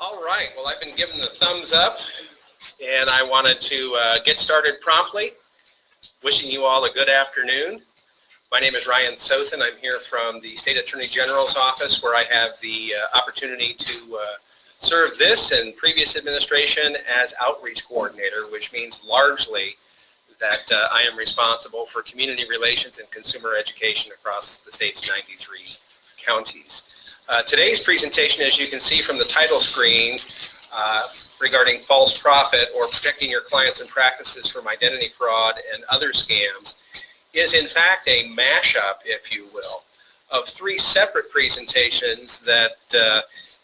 All right, well, I've been given the thumbs up, and I wanted to get started promptly. Wishing you all a good afternoon. My name is Ryan Sothan. I'm here from the State Attorney General's office, where I have the opportunity to serve this and previous administration as outreach coordinator, which means largely that I am responsible for community relations and consumer education across the state's 93 counties. Today's presentation, as you can see from the title screen, regarding false profit or protecting your clients and practices from identity fraud and other scams, is in fact a mashup, if you will, of three separate presentations that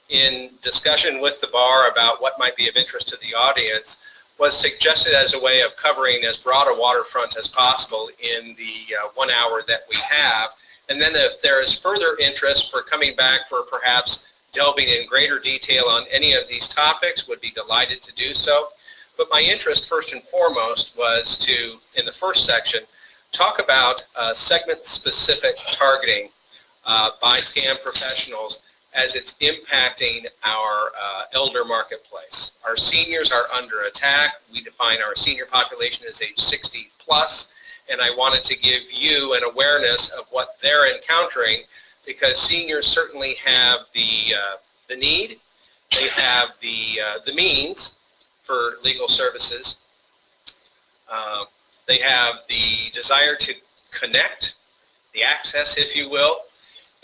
in discussion with the bar about what might be of interest to the audience was suggested as a way of covering as broad a waterfront as possible in the 1 hour that we have. And then if there is further interest for coming back for perhaps delving in greater detail on any of these topics, would be delighted to do so. But my interest first and foremost was to, in the first section, talk about segment-specific targeting by scam professionals as it's impacting our elder marketplace. Our seniors are under attack. We define our senior population as age 60 plus. And I wanted to give you an awareness of what they're encountering, because seniors certainly have the need, they have the means for legal services, they have the desire to connect, the access, if you will,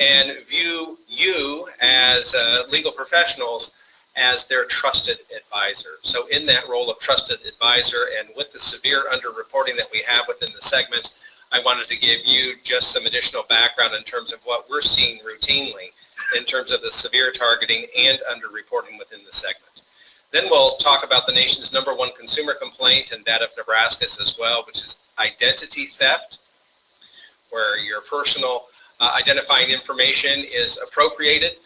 and view you as legal professionals as their trusted advisor. So in that role of trusted advisor, and with the severe underreporting that we have within the segment, I wanted to give you just some additional background in terms of what we're seeing routinely in terms of the severe targeting and underreporting within the segment. Then we'll talk about the nation's #1 consumer complaint, and that of Nebraska's as well, which is identity theft, where your personal identifying information is appropriated,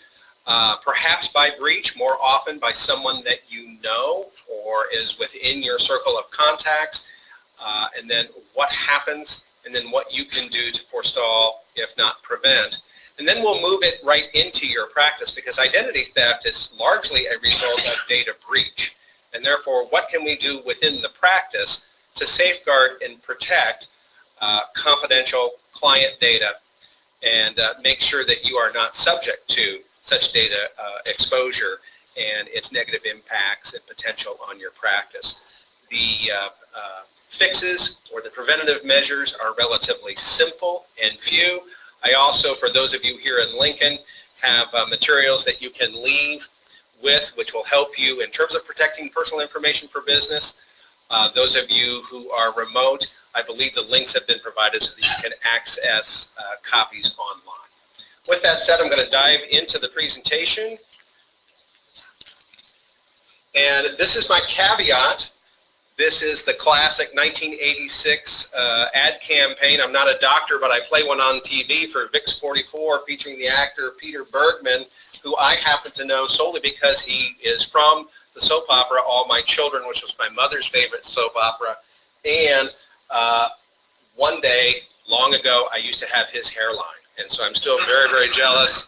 perhaps by breach, more often by someone that you know or is within your circle of contacts, and then what happens, and then what you can do to forestall, if not prevent. And then we'll move it right into your practice, because identity theft is largely a result of data breach. And therefore, what can we do within the practice to safeguard and protect confidential client data and make sure that you are not subject to such data exposure and its negative impacts and potential on your practice. The fixes or the preventative measures are relatively simple and few. I also, for those of you here in Lincoln, have materials that you can leave with, which will help you in terms of protecting personal information for business. Those of you who are remote, I believe the links have been provided so that you can access copies online. With that said, I'm going to dive into the presentation. And this is my caveat. This is the classic 1986 ad campaign. I'm not a doctor, but I play one on TV for VIX 44, featuring the actor Peter Bergman, who I happen to know solely because he is from the soap opera All My Children, which was my mother's favorite soap opera. And one day, long ago, I used to have his hairline. And so I'm still very, very jealous.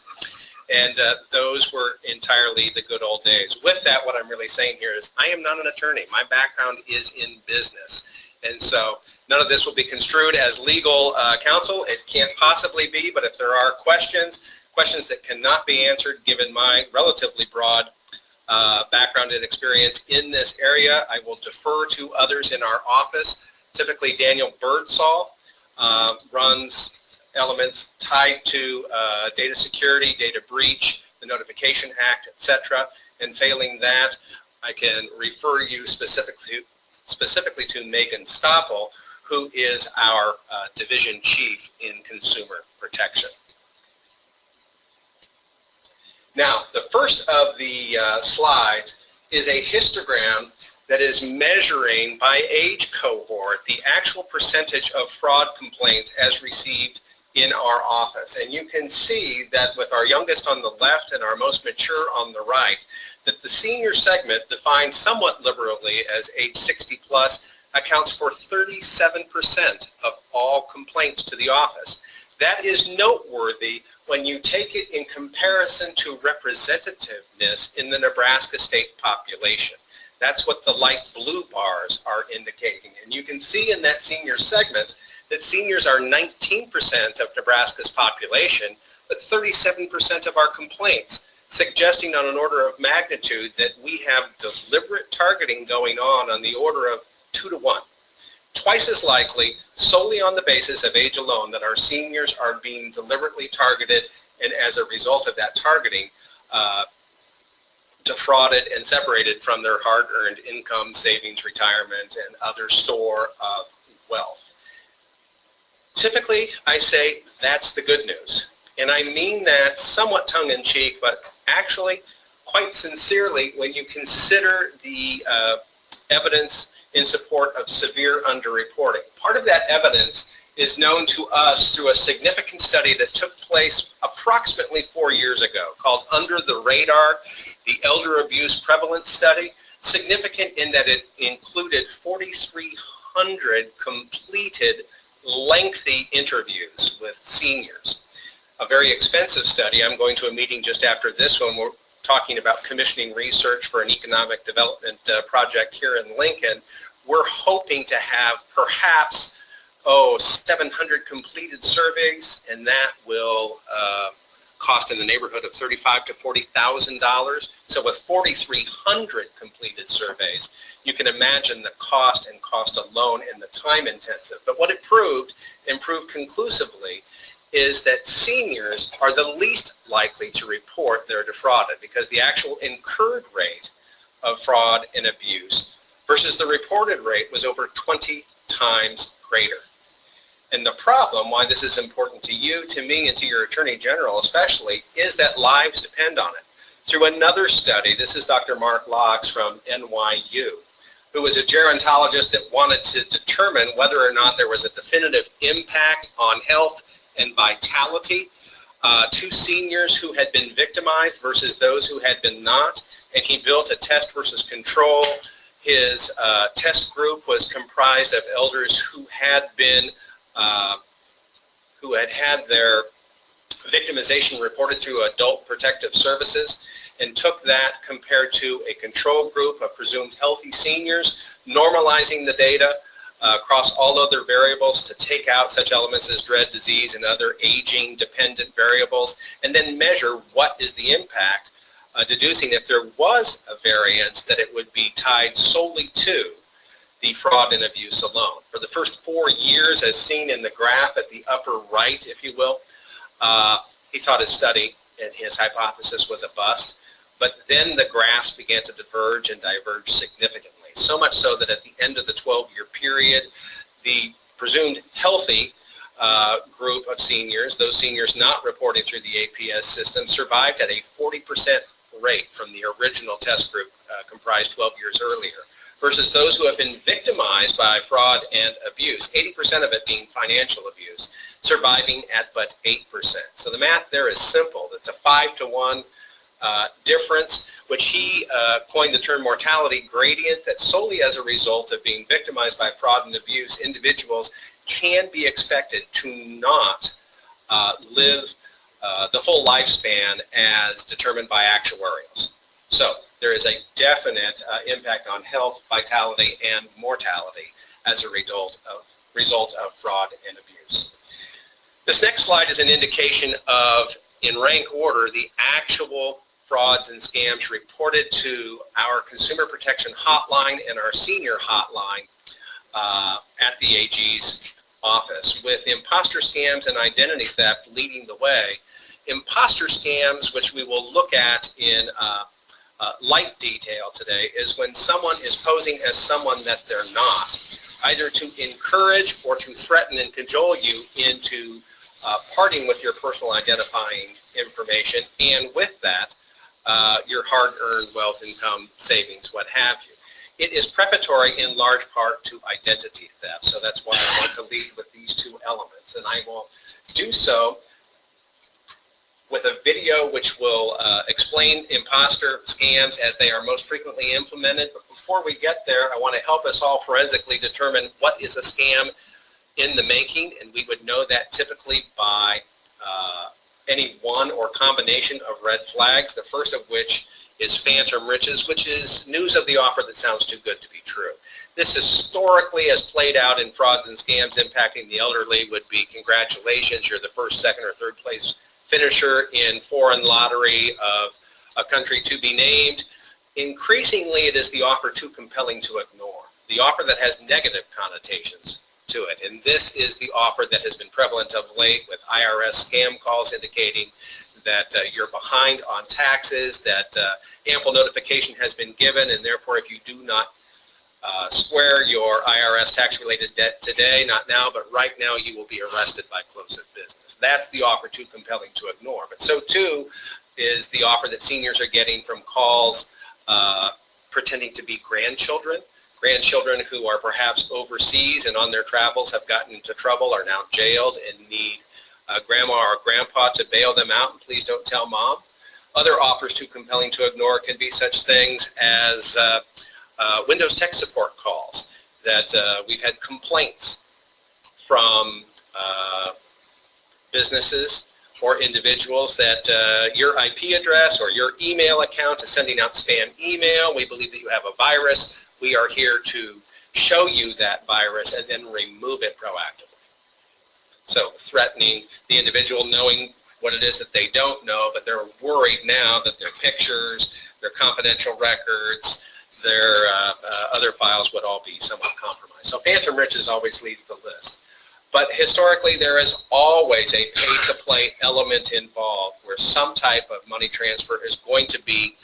And those were entirely the good old days. With that, what I'm really saying here is I am not an attorney. My background is in business. And so none of this will be construed as legal counsel. It can't possibly be, but if there are questions that cannot be answered given my relatively broad background and experience in this area, I will defer to others in our office. Typically, Daniel Birdsall runs elements tied to data security, data breach, the Notification Act, etc. And failing that, I can refer you specifically to Megan Stoppel, who is our division chief in consumer protection. Now, the first of the slides is a histogram that is measuring by age cohort the actual percentage of fraud complaints as received in our office. And you can see that with our youngest on the left and our most mature on the right, that the senior segment, defined somewhat liberally as age 60 plus, accounts for 37% of all complaints to the office. That is noteworthy when you take it in comparison to representativeness in the Nebraska state population. That's what the light blue bars are indicating. And you can see in that senior segment that seniors are 19% of Nebraska's population, but 37% of our complaints, suggesting on an order of magnitude that we have deliberate targeting going on the order of 2 to 1. Twice as likely, solely on the basis of age alone, that our seniors are being deliberately targeted, and as a result of that targeting, defrauded and separated from their hard-earned income, savings, retirement, and other store of wealth. Typically, I say that's the good news. And I mean that somewhat tongue-in-cheek, but actually quite sincerely when you consider the evidence in support of severe underreporting. Part of that evidence is known to us through a significant study that took place approximately 4 years ago called Under the Radar, the Elder Abuse Prevalence Study, significant in that it included 4,300 completed lengthy interviews with seniors. A very expensive study. I'm going to a meeting just after this one. We're talking about commissioning research for an economic development project here in Lincoln. We're hoping to have perhaps 700 completed surveys, and that will cost in the neighborhood of $35,000 to $40,000. So with 4,300 completed surveys, you can imagine the cost and cost alone and the time intensive. But what it proved conclusively, is that seniors are the least likely to report they're defrauded because the actual incurred rate of fraud and abuse versus the reported rate was over 20 times greater. And the problem, why this is important to you, to me, and to your Attorney General especially, is that lives depend on it. Through another study, this is Dr. Mark Locks from NYU, who was a gerontologist that wanted to determine whether or not there was a definitive impact on health and vitality to seniors who had been victimized versus those who had been not, and he built a test versus control. His test group was comprised of elders who had had their victimization reported through Adult Protective Services, and took that compared to a control group of presumed healthy seniors, normalizing the data across all other variables to take out such elements as dread, disease, and other aging dependent variables, and then measure what is the impact, deducing if there was a variance that it would be tied solely to the fraud and abuse alone. For the first 4 years, as seen in the graph at the upper right, if you will, he thought his study and his hypothesis was a bust, but then the graphs began to diverge and diverge significantly. So much so that at the end of the 12-year period, the presumed healthy group of seniors, those seniors not reporting through the APS system, survived at a 40% rate from the original test group comprised 12 years earlier, versus those who have been victimized by fraud and abuse, 80% of it being financial abuse, surviving at but 8%. So the math there is simple. It's a 5 to 1 difference, which he coined the term mortality gradient, that solely as a result of being victimized by fraud and abuse, individuals can be expected to not live the full lifspan as determined by actuarials. So there is a definite impact on health, vitality, and mortality as a result of fraud and abuse. This next slide is an indication of, in rank order, the actual frauds and scams reported to our Consumer Protection Hotline and our Senior Hotline at the AG's office, with imposter scams and identity theft leading the way. Imposter scams, which we will look at in light detail today, is when someone is posing as someone that they're not, either to encourage or to threaten and cajole you into parting with your personal identifying information, and with that, your hard-earned wealth, income, savings, what have you. It is preparatory in large part to identity theft, so that's why I want to lead with these two elements, and I will do so with a video which will explain imposter scams as they are most frequently implemented. But before we get there, I want to help us all forensically determine what is a scam in the making, and we would know that typically by any one or combination of red flags, the first of which is phantom riches, which is news of the offer that sounds too good to be true. This historically has played out in frauds and scams impacting the elderly would be congratulations, you're the first, second, or third place finisher in foreign lottery of a country to be named. Increasingly, it is the offer too compelling to ignore, the offer that has negative connotations to it. And this is the offer that has been prevalent of late with IRS scam calls indicating that you're behind on taxes, that ample notification has been given, and therefore if you do not square your IRS tax-related debt today, not now, but right now, you will be arrested by close of business. That's the offer too compelling to ignore. But so too is the offer that seniors are getting from calls pretending to be grandchildren who are perhaps overseas and on their travels have gotten into trouble, are now jailed and need grandma or grandpa to bail them out, and please don't tell mom. Other offers too compelling to ignore can be such things as Windows tech support calls that we've had complaints from businesses or individuals that your IP address or your email account is sending out spam email. We believe that you have a virus. We are here to show you that virus and then remove it proactively. So threatening the individual, knowing what it is that they don't know, but they're worried now that their pictures, their confidential records, their other files would all be somewhat compromised. So phantom riches always leads the list. But historically, there is always a pay-to-play element involved where some type of money transfer is going to be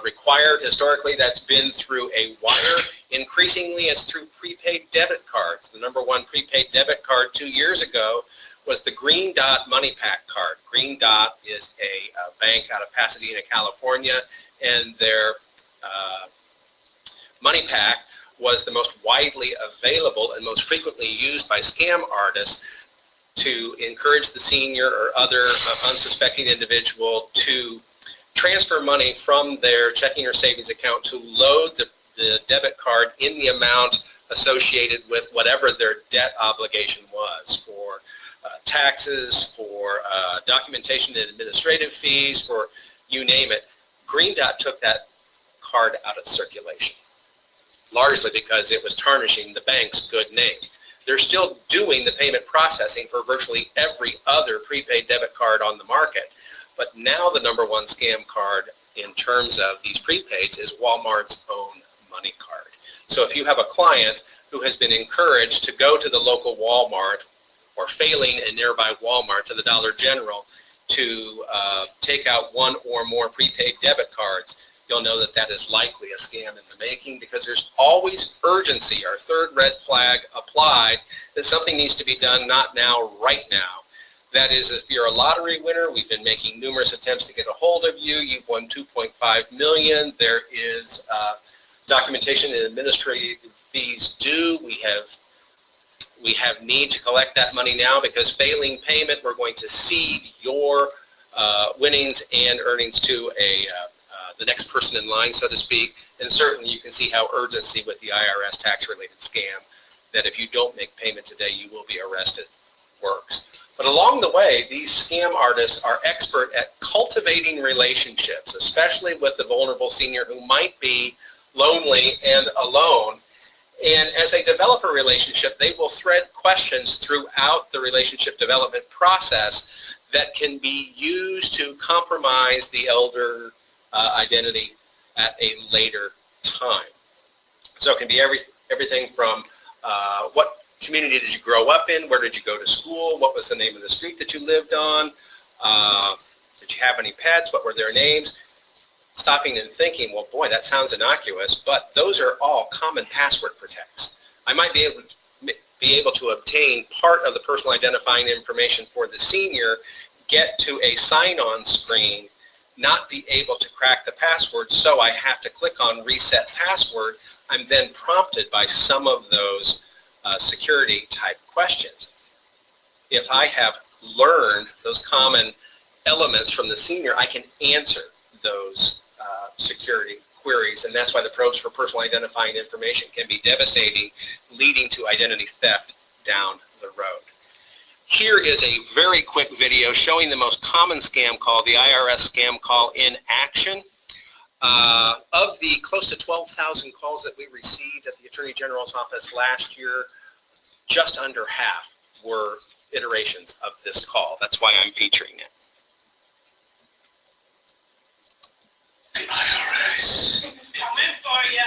required. Historically, that's been through a wire. Increasingly, it's through prepaid debit cards. The number one prepaid debit card 2 years ago was the Green Dot Money Pack card. Green Dot is a bank out of Pasadena, California, and their Money Pack was the most widely available and most frequently used by scam artists to encourage the senior or other unsuspecting individual to transfer money from their checking or savings account to load the debit card in the amount associated with whatever their debt obligation was for taxes, for documentation and administrative fees, for you name it. Green Dot took that card out of circulation, largely because it was tarnishing the bank's good name. They're still doing the payment processing for virtually every other prepaid debit card on the market. But now the number one scam card in terms of these prepaids is Walmart's own money card. So if you have a client who has been encouraged to go to the local Walmart or failing a nearby Walmart to the Dollar General to take out one or more prepaid debit cards, you'll know that that is likely a scam in the making because there's always urgency, our third red flag applied, that something needs to be done not now, right now. That is, if you're a lottery winner, we've been making numerous attempts to get a hold of you. You've won $2.5 million. There is documentation and administrative fees due. We have need to collect that money now because failing payment, we're going to cede your winnings and earnings to the next person in line, so to speak. And certainly you can see how urgency with the IRS tax-related scam, that if you don't make payment today, you will be arrested, works. But along the way, these scam artists are expert at cultivating relationships, especially with the vulnerable senior who might be lonely and alone. And as they develop a relationship, they will thread questions throughout the relationship development process that can be used to compromise the elder identity at a later time. So it can be everything from what community did you grow up in, where did you go to school, what was the name of the street that you lived on, did you have any pets, what were their names, stopping and thinking, well, boy, that sounds innocuous, but those are all common password protects. I might be able to obtain part of the personal identifying information for the senior, get to a sign-on screen, not be able to crack the password, so I have to click on reset password. I'm then prompted by some of those security type questions. If I have learned those common elements from the senior, I can answer those security queries, and that's why the probes for personal identifying information can be devastating, leading to identity theft down the road. Here is a very quick video showing the most common scam call, the IRS scam call in action. Of the close to 12,000 calls that we received at the Attorney General's office last year, just under half were iterations of this call. That's why I'm featuring it. The IRS. Coming for ya.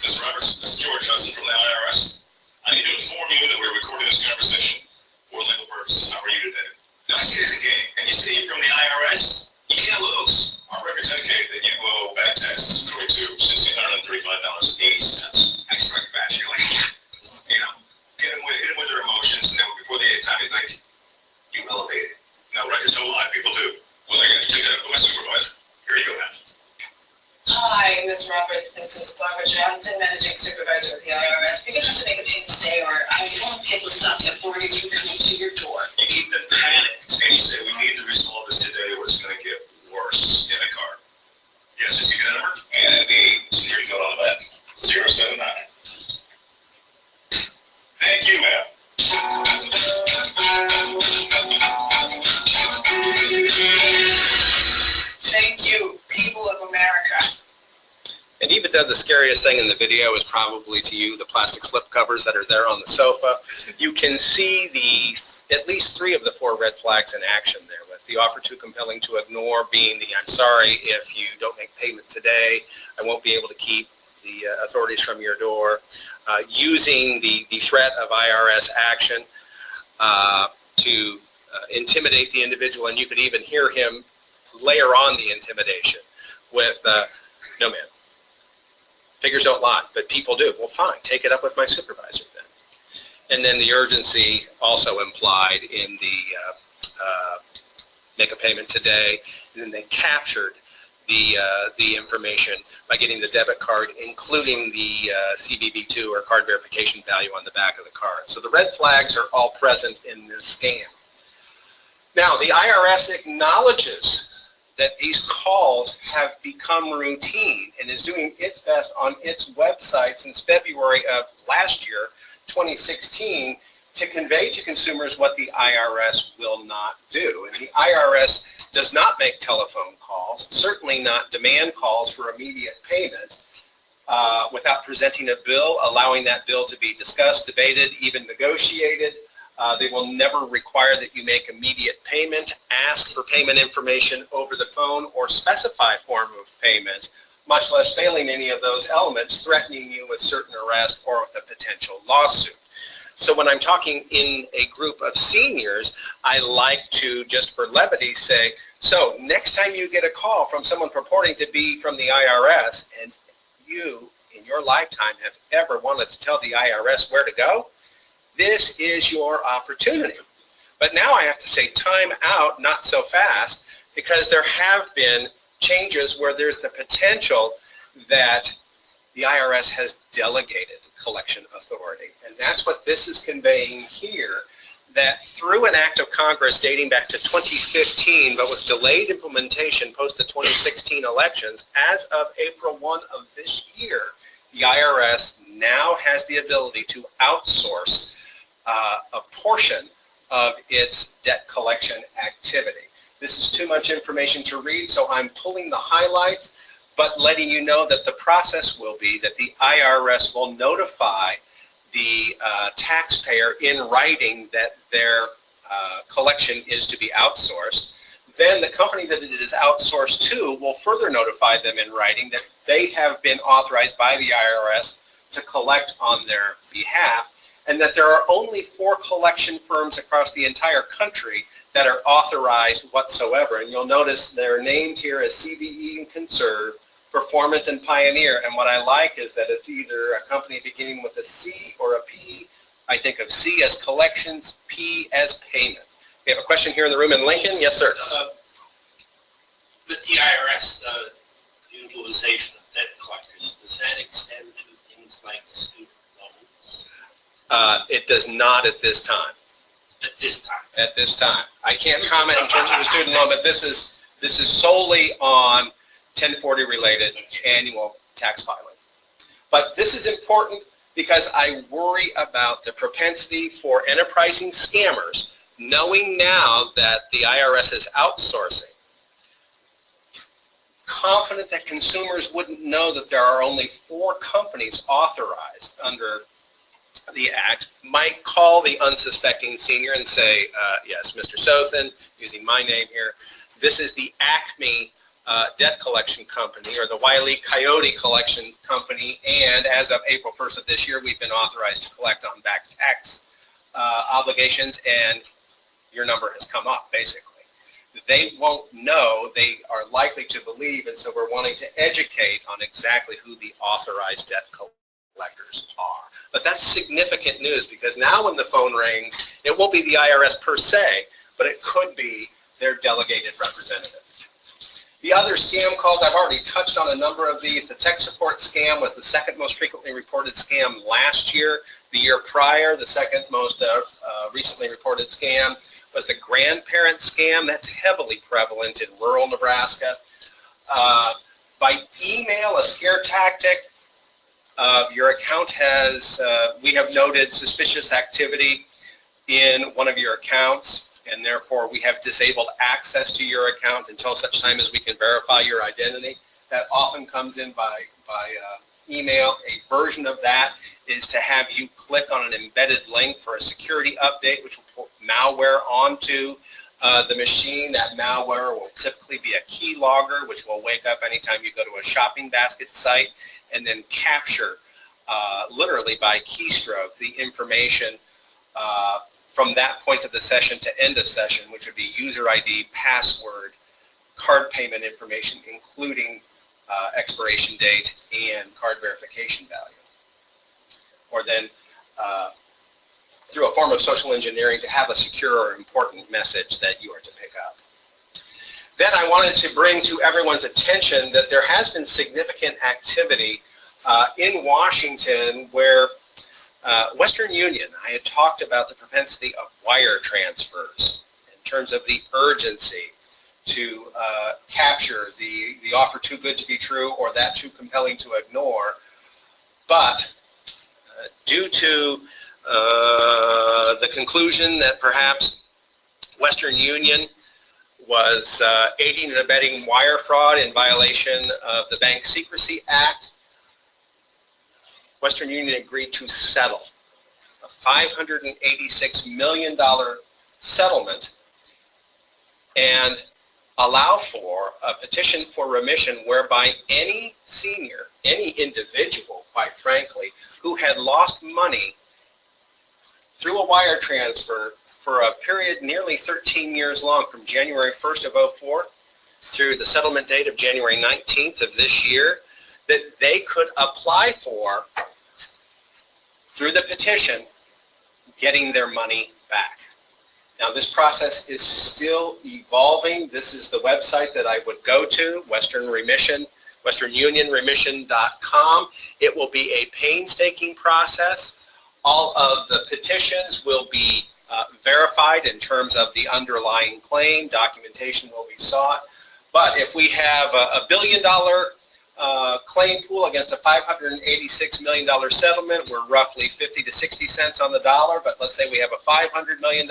Ms. Roberts, this is George Hudson from the IRS. I need to inform you that we're recording this conversation for legal purposes. How are you today? Now, I see this again, and you say you're from the IRS? You can't lose. Our records indicate that you owe back taxes to $1,635.80. I expect that. You're like, you know, hit them with their emotions, and then before they hit time, you think, you elevated. No, records don't lie. People do. Well, I got to take that up with my supervisor. Here you go, man. Hi, Ms. Roberts. This is Barbara Johnson, Managing Supervisor of the IRS. You're going to have to make a payment today, or I won't be able to stop the authorities from coming to your door. You keep them panicked, and you say, we need to resolve this today, or it's going to get worse in the car. Yes, just give me that number, and the security code on the back, 079. Thank you, ma'am. Thank you, people of America. And even though the scariest thing in the video is probably to you the plastic slip covers that are there on the sofa, you can see at least 3 of the 4 red flags in action there, with the offer too compelling to ignore being the I'm sorry if you don't make payment today, I won't be able to keep the authorities from your door, using the threat of IRS action to intimidate the individual, and you could even hear him layer on the intimidation with, no man, figures don't lie, but people do. Well, fine, take it up with my supervisor then. And then the urgency also implied in the make a payment today, and then they captured the information by getting the debit card, including the CVV2 or card verification value on the back of the card. So the red flags are all present in this scam. Now, the IRS acknowledges that these calls have become routine and is doing its best on its website since February of last year, 2016, to convey to consumers what the IRS will not do. And the IRS does not make telephone calls, certainly not demand calls for immediate payment, without presenting a bill, allowing that bill to be discussed, debated, even negotiated. They will never require that you make immediate payment, ask for payment information over the phone, or specify form of payment, much less failing any of those elements, threatening you with certain arrest or with a potential lawsuit. So when I'm talking in a group of seniors, I like to, just for levity, say, so next time you get a call from someone purporting to be from the IRS, and you, in your lifetime, have ever wanted to tell the IRS where to go, this is your opportunity. But now I have to say time out, not so fast, because there have been changes where there's the potential that the IRS has delegated collection authority. And that's what this is conveying here, that through an act of Congress dating back to 2015, but with delayed implementation post the 2016 elections, as of April 1 of this year, the IRS now has the ability to outsource a portion of its debt collection activity. This is too much information to read, so I'm pulling the highlights, but letting you know that the process will be that the IRS will notify the taxpayer in writing that their collection is to be outsourced. Then the company that it is outsourced to will further notify them in writing that they have been authorized by the IRS to collect on their behalf, and that there are only 4 collection firms across the entire country that are authorized whatsoever. And you'll notice they're named here as CBE and Conserve, Performance and Pioneer. And what I like is that it's either a company beginning with a C or a P. I think of C as collections, P as payment. We have a question here in the room in Lincoln. Yes, sir. With the IRS utilization of debt collectors, does that extend to things like student loans? It does not at this time. At this time? At this time. I can't comment in terms of the student loan, but this is solely on 1040 related annual tax filing. But this is important because I worry about the propensity for enterprising scammers, knowing now that the IRS is outsourcing, confident that consumers wouldn't know that there are only 4 companies authorized under the Act, might call the unsuspecting senior and say, yes, Mr. Sothan, using my name here, this is the Acme debt collection company or the Wile E. Coyote collection company, and as of April 1st of this year, we've been authorized to collect on back tax obligations, and your number has come up, basically. They won't know, they are likely to believe, and so we're wanting to educate on exactly who the authorized debt collectors are. But that's significant news, because now when the phone rings, it won't be the IRS per se, but it could be their delegated representative. The other scam calls, I've already touched on a number of these. The tech support scam was the second most frequently reported scam last year. The year prior, the second most recently reported scam was the grandparent scam. That's heavily prevalent in rural Nebraska. By email, a scare tactic. Your account has, we have noted suspicious activity in one of your accounts, and therefore we have disabled access to your account until such time as we can verify your identity. That often comes in by email. A version of that is to have you click on an embedded link for a security update, which will put malware onto the machine. That malware will typically be a keylogger, which will wake up anytime you go to a shopping basket site and then capture, literally by keystroke, the information from that point of the session to end of session, which would be user ID, password, card payment information, including expiration date and card verification value. Or then through a form of social engineering to have a secure or important message that you are to pick up. Then I wanted to bring to everyone's attention that there has been significant activity in Washington where Western Union, I had talked about the propensity of wire transfers in terms of the urgency to capture the offer too good to be true or that too compelling to ignore. But due to the conclusion that perhaps Western Union was aiding and abetting wire fraud in violation of the Bank Secrecy Act, Western Union agreed to settle a $586 million settlement and allow for a petition for remission whereby any senior, any individual, quite frankly, who had lost money through a wire transfer for a period nearly 13 years long, from January 1st of 2004 through the settlement date of January 19th of this year, that they could apply for, through the petition, getting their money back. Now, this process is still evolving. This is the website that I would go to, westernunionremission.com. It will be a painstaking process. All of the petitions will be verified in terms of the underlying claim. Documentation will be sought. But if we have a $1 billion claim pool against a $586 million settlement, we're roughly 50 to 60 cents on the dollar. But let's say we have a $500 million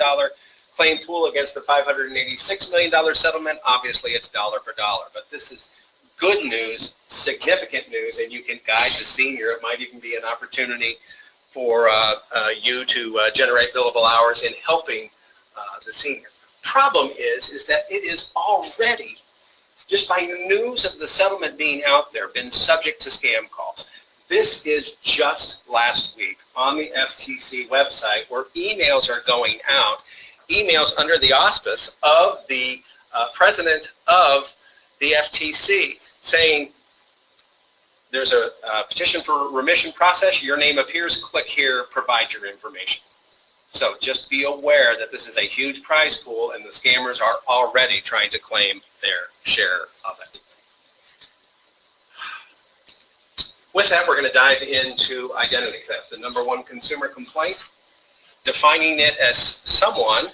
claim pool against the $586 million settlement, obviously it's dollar for dollar. But this is good news, significant news, and you can guide the senior. It might even be an opportunity for you to generate billable hours in helping the senior. Problem is that it is already, just by news of the settlement being out there, been subject to scam calls. This is just last week on the FTC website where emails are going out, emails under the auspice of the president of the FTC saying, there's a petition for remission process, your name appears, click here, provide your information. So just be aware that this is a huge prize pool and the scammers are already trying to claim their share of it. With that, we're going to dive into identity theft, the #1 consumer complaint, defining it as someone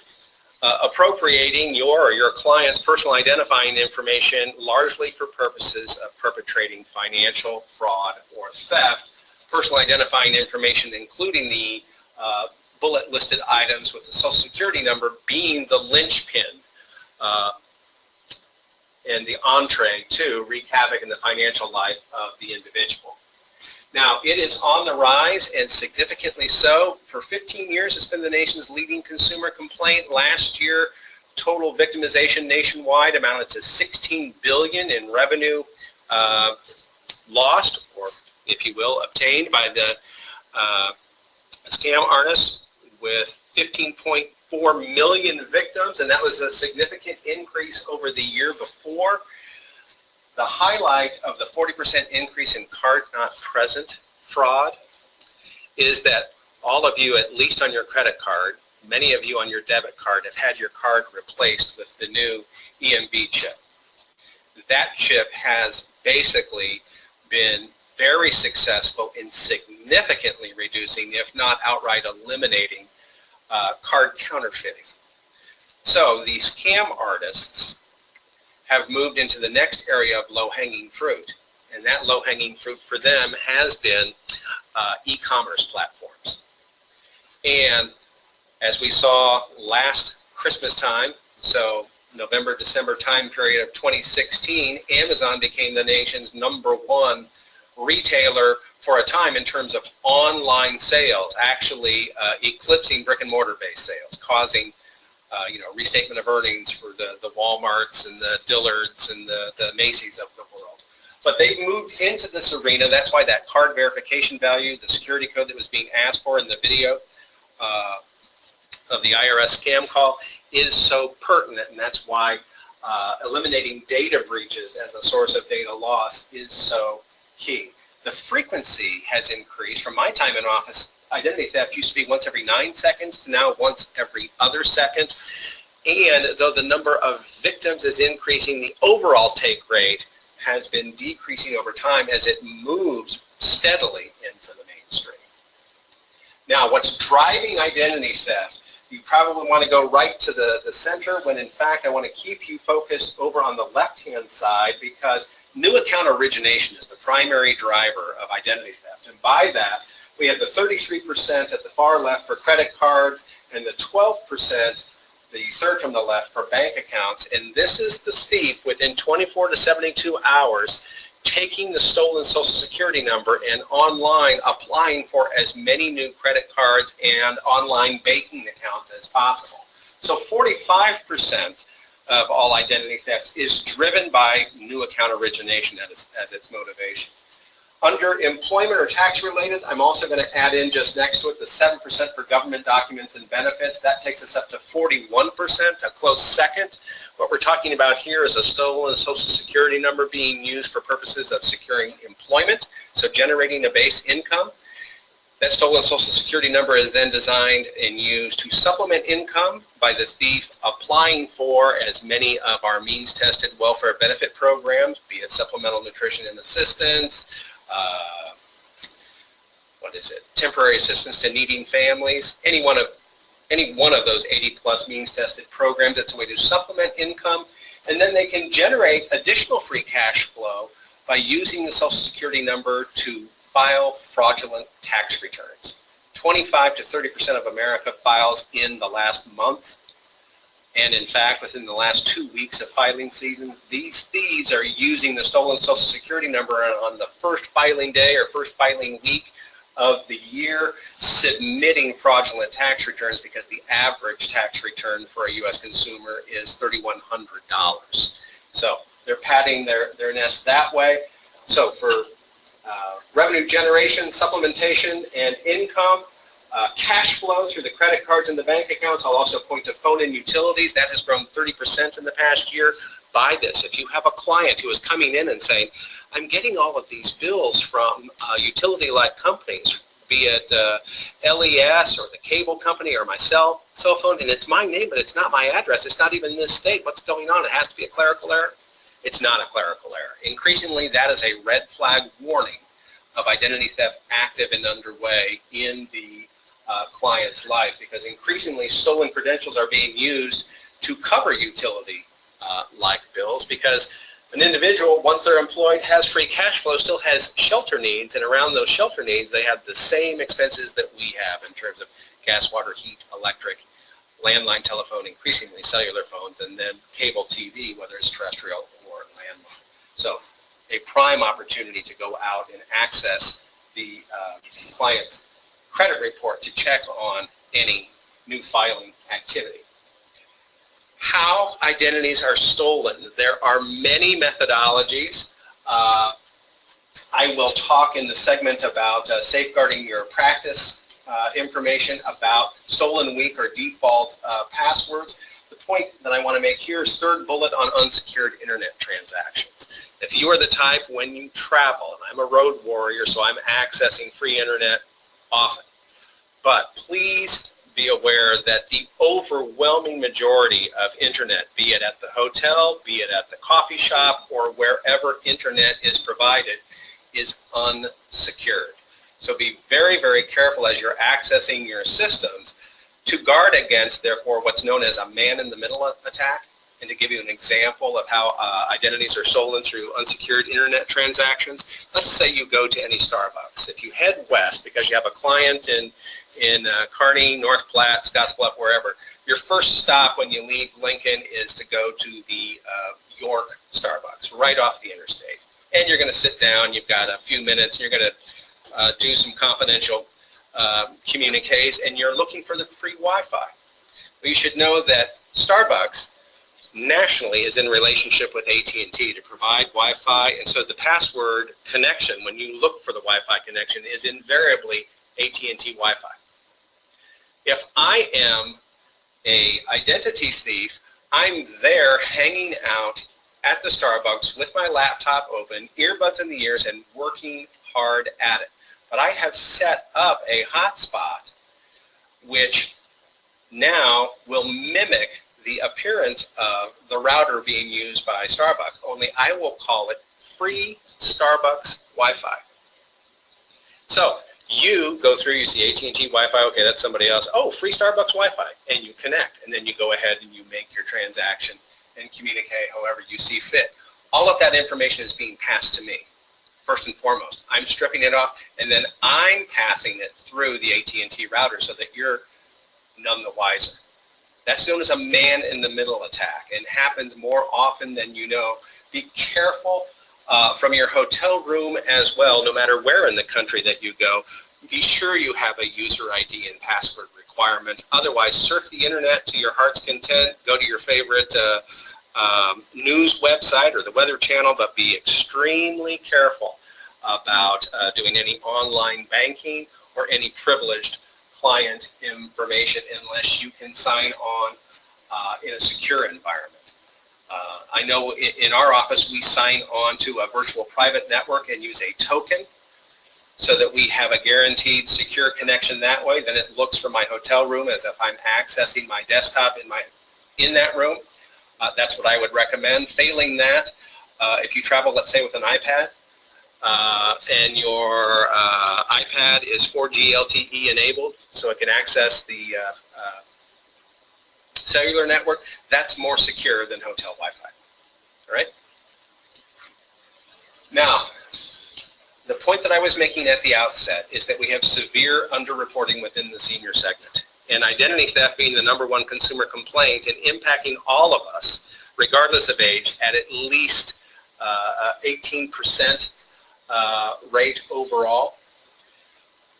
appropriating your or your client's personal identifying information largely for purposes of perpetrating financial fraud or theft, personal identifying information, including the bullet listed items with the Social Security number being the linchpin and the entree to wreak havoc in the financial life of the individual. Now, it is on the rise, and significantly so. For 15 years, it's been the nation's leading consumer complaint. Last year, total victimization nationwide amounted to $16 billion in revenue lost, or if you will, obtained by the scam artists, with 15.4 million victims, and that was a significant increase over the year before. The highlight of the 40% increase in card not present fraud is that all of you, at least on your credit card, many of you on your debit card, have had your card replaced with the new EMV chip. That chip has basically been very successful in significantly reducing, if not outright eliminating, card counterfeiting. So the scam artists have moved into the next area of low-hanging fruit, and that low-hanging fruit for them has been e-commerce platforms. And as we saw last Christmas time, so November, December time period of 2016, Amazon became the nation's #1 retailer for a time in terms of online sales, actually eclipsing brick and mortar based sales, causing restatement of earnings for the Walmarts and the Dillards and the Macy's of the world. But they've moved into this arena. That's why that card verification value, the security code that was being asked for in the video of the IRS scam call, is so pertinent, and that's why eliminating data breaches as a source of data loss is so key. The frequency has increased. From my time in office, identity theft used to be once every 9 seconds to now once every other second. And though the number of victims is increasing, the overall take rate has been decreasing over time as it moves steadily into the mainstream. Now, what's driving identity theft? You probably want to go right to the center, when in fact I want to keep you focused over on the left-hand side, because new account origination is the primary driver of identity theft. And by that, we have the 33% at the far left for credit cards and the 12%, the third from the left, for bank accounts. And this is the thief within 24 to 72 hours taking the stolen Social Security number and online applying for as many new credit cards and online banking accounts as possible. So 45% of all identity theft is driven by new account origination as its motivation. Under employment or tax related, I'm also going to add in just next to it the 7% for government documents and benefits. That takes us up to 41%, a close second. What we're talking about here is a stolen Social Security number being used for purposes of securing employment, so generating a base income. That stolen Social Security number is then designed and used to supplement income by the thief applying for as many of our means-tested welfare benefit programs, be it supplemental nutrition and assistance, temporary assistance to needing families, any one of those 80-plus means-tested programs. It's a way to supplement income, and then they can generate additional free cash flow by using the Social Security number to file fraudulent tax returns. 25 to 30% of America files in the last month, and in fact, within the last 2 weeks of filing seasons, these thieves are using the stolen Social Security number on the first filing day or first filing week of the year, submitting fraudulent tax returns, because the average tax return for a U.S. consumer is $3,100. So they're padding their nest that way. So for revenue generation, supplementation, and income, cash flow through the credit cards and the bank accounts. I'll also point to phone and utilities. That has grown 30% in the past year. Buy this. If you have a client who is coming in and saying, I'm getting all of these bills from utility-like companies, be it LES or the cable company or my cell phone, and it's my name, but it's not my address. It's not even in this state. What's going on? It has to be a clerical error. It's not a clerical error. Increasingly, that is a red flag warning of identity theft active and underway in the client's life, because increasingly stolen credentials are being used to cover utility like bills, because An individual, once they're employed, has free cash flow, still has shelter needs, and around those shelter needs, they have the same expenses that we have in terms of gas, water, heat, electric, landline telephone, increasingly cellular phones, and then cable TV, whether it's terrestrial or landline. So a prime opportunity to go out and access the client's credit report to check on any new filing activity. How identities are stolen. There are many methodologies. I will talk in the segment about safeguarding your practice information about stolen, weak, or default passwords. The point that I want to make here is third bullet on unsecured internet transactions. If you are the type when you travel, and I'm a road warrior, so I'm accessing free internet often, but please be aware that the overwhelming majority of internet, be it at the hotel, be it at the coffee shop, or wherever internet is provided, is unsecured. So be very, very careful as you're accessing your systems to guard against, therefore, what's known as a man-in-the-middle attack. And to give you an example of how identities are stolen through unsecured internet transactions, let's say you go to any Starbucks. If you head west because you have a client in Kearney, North Platte, Scottsbluff, wherever, your first stop when you leave Lincoln is to go to the York Starbucks, right off the interstate. And you're going to sit down, you've got a few minutes, and you're going to do some confidential communiques, and you're looking for the free Wi-Fi. Well, you should know that Starbucks nationally is in relationship with AT&T to provide Wi-Fi, and so the password connection, when you look for the Wi-Fi connection, is invariably AT&T Wi-Fi. If I am an identity thief, I'm there hanging out at the Starbucks with my laptop open, earbuds in the ears, and working hard at it. But I have set up a hotspot which now will mimic the appearance of the router being used by Starbucks, only I will call it free Starbucks Wi-Fi. So you go through, you see AT&T Wi-Fi, okay, that's somebody else. Oh, free Starbucks Wi-Fi, and you connect, and then you go ahead and you make your transaction and communicate however you see fit. All of that information is being passed to me, first and foremost. I'm stripping it off, and then I'm passing it through the AT&T router so that you're none the wiser. That's known as a man-in-the-middle attack and happens more often than you know. Be careful from your hotel room as well, no matter where in the country that you go. Be sure you have a user ID and password requirement. Otherwise, surf the internet to your heart's content. Go to your favorite news website or the Weather Channel, but be extremely careful about doing any online banking or any privileged client information unless you can sign on in a secure environment. I know in our office we sign on to a virtual private network and use a token so that we have a guaranteed secure connection that way. Then it looks for my hotel room as if I'm accessing my desktop in that room. That's what I would recommend. Failing that, if you travel, let's say, with an iPad, and your iPad is 4G LTE enabled, so it can access the cellular network, that's more secure than hotel Wi-Fi. All right? Now, the point that I was making at the outset is that we have severe underreporting within the senior segment. And identity theft being the #1 consumer complaint and impacting all of us, regardless of age, at least 18% rate overall.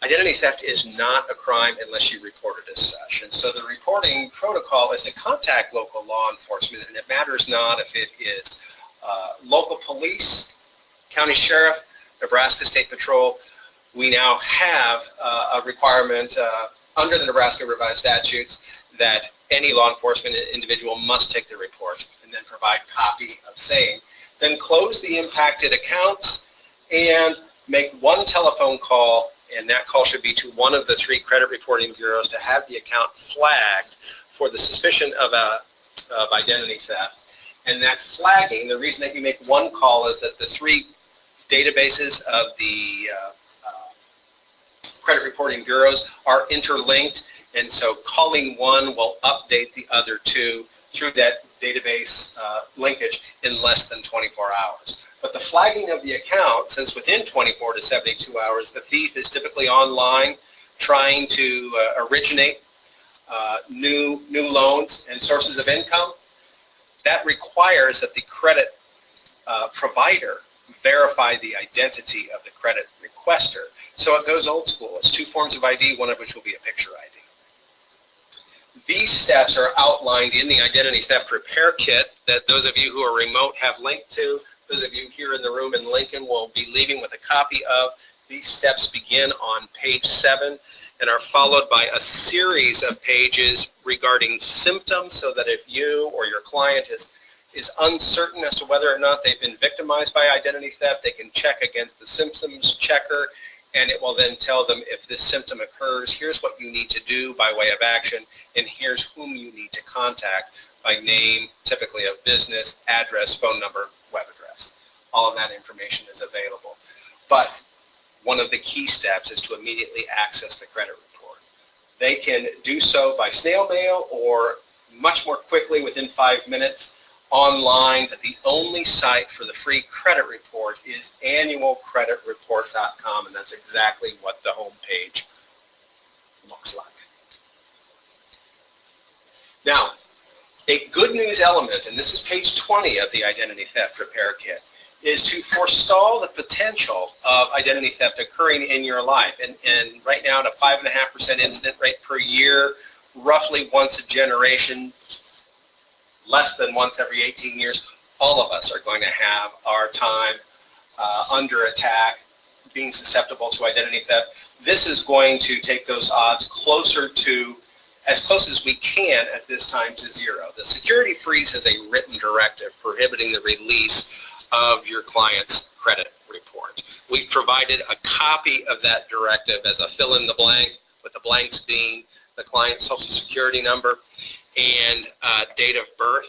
Identity theft is not a crime unless you report it as such. And so the reporting protocol is to contact local law enforcement, and it matters not if it is local police, county sheriff, Nebraska State Patrol. We now have a requirement under the Nebraska revised statutes that any law enforcement individual must take the report and then provide copy of same. Then close the impacted accounts and make one telephone call, and that call should be to one of the 3 credit reporting bureaus to have the account flagged for the suspicion of identity theft. And that flagging, the reason that you make one call is that the 3 databases of the credit reporting bureaus are interlinked, and so calling one will update the other 2 through that database linkage in less than 24 hours. But the flagging of the account, since within 24 to 72 hours, the thief is typically online trying to originate new loans and sources of income, that requires that the credit provider verify the identity of the credit requester. So it goes old school. It's 2 forms of ID, one of which will be a picture ID. These steps are outlined in the Identity Theft Repair Kit that those of you who are remote have linked to. Those of you here in the room in Lincoln will be leaving with a copy of. These steps begin on page 7 and are followed by a series of pages regarding symptoms, so that if you or your client is uncertain as to whether or not they've been victimized by identity theft, they can check against the symptoms checker, and it will then tell them if this symptom occurs, here's what you need to do by way of action, and here's whom you need to contact by name, typically of business, address, phone number, web address. All of that information is available. But one of the key steps is to immediately access the credit report. They can do so by snail mail or much more quickly within 5 minutes online, but the only site for the free credit report is annualcreditreport.com, and that's exactly what the home page looks like. Now, a good news element, and this is page 20 of the Identity Theft Repair Kit, is to forestall the potential of identity theft occurring in your life. And right now, at a 5.5% incident rate per year, roughly once a generation, less than once every 18 years, all of us are going to have our time under attack, being susceptible to identity theft. This is going to take those odds closer to, as close as we can at this time, to 0. The security freeze has a written directive prohibiting the release of your client's credit report. We've provided a copy of that directive as a fill-in-the-blank, with the blanks being the client's social security number and date of birth.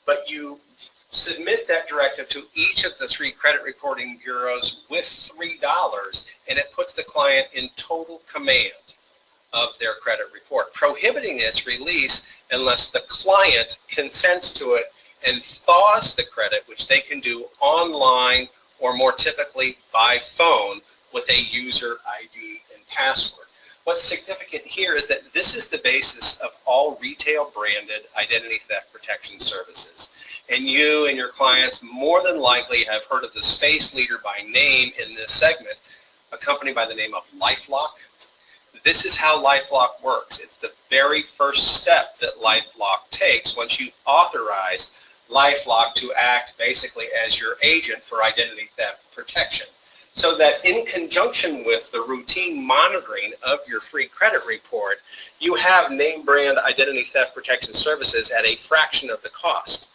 But you submit that directive to each of the 3 credit reporting bureaus with $3, and it puts the client in total command of their credit report, prohibiting its release unless the client consents to it and thaws the credit, which they can do online or more typically by phone with a user ID and password. What's significant here is that this is the basis of all retail branded identity theft protection services. And you and your clients more than likely have heard of the space leader by name in this segment, a company by the name of LifeLock. This is how LifeLock works. It's the very first step that LifeLock takes once you authorize LifeLock to act basically as your agent for identity theft protection, so that in conjunction with the routine monitoring of your free credit report, you have name brand identity theft protection services at a fraction of the cost.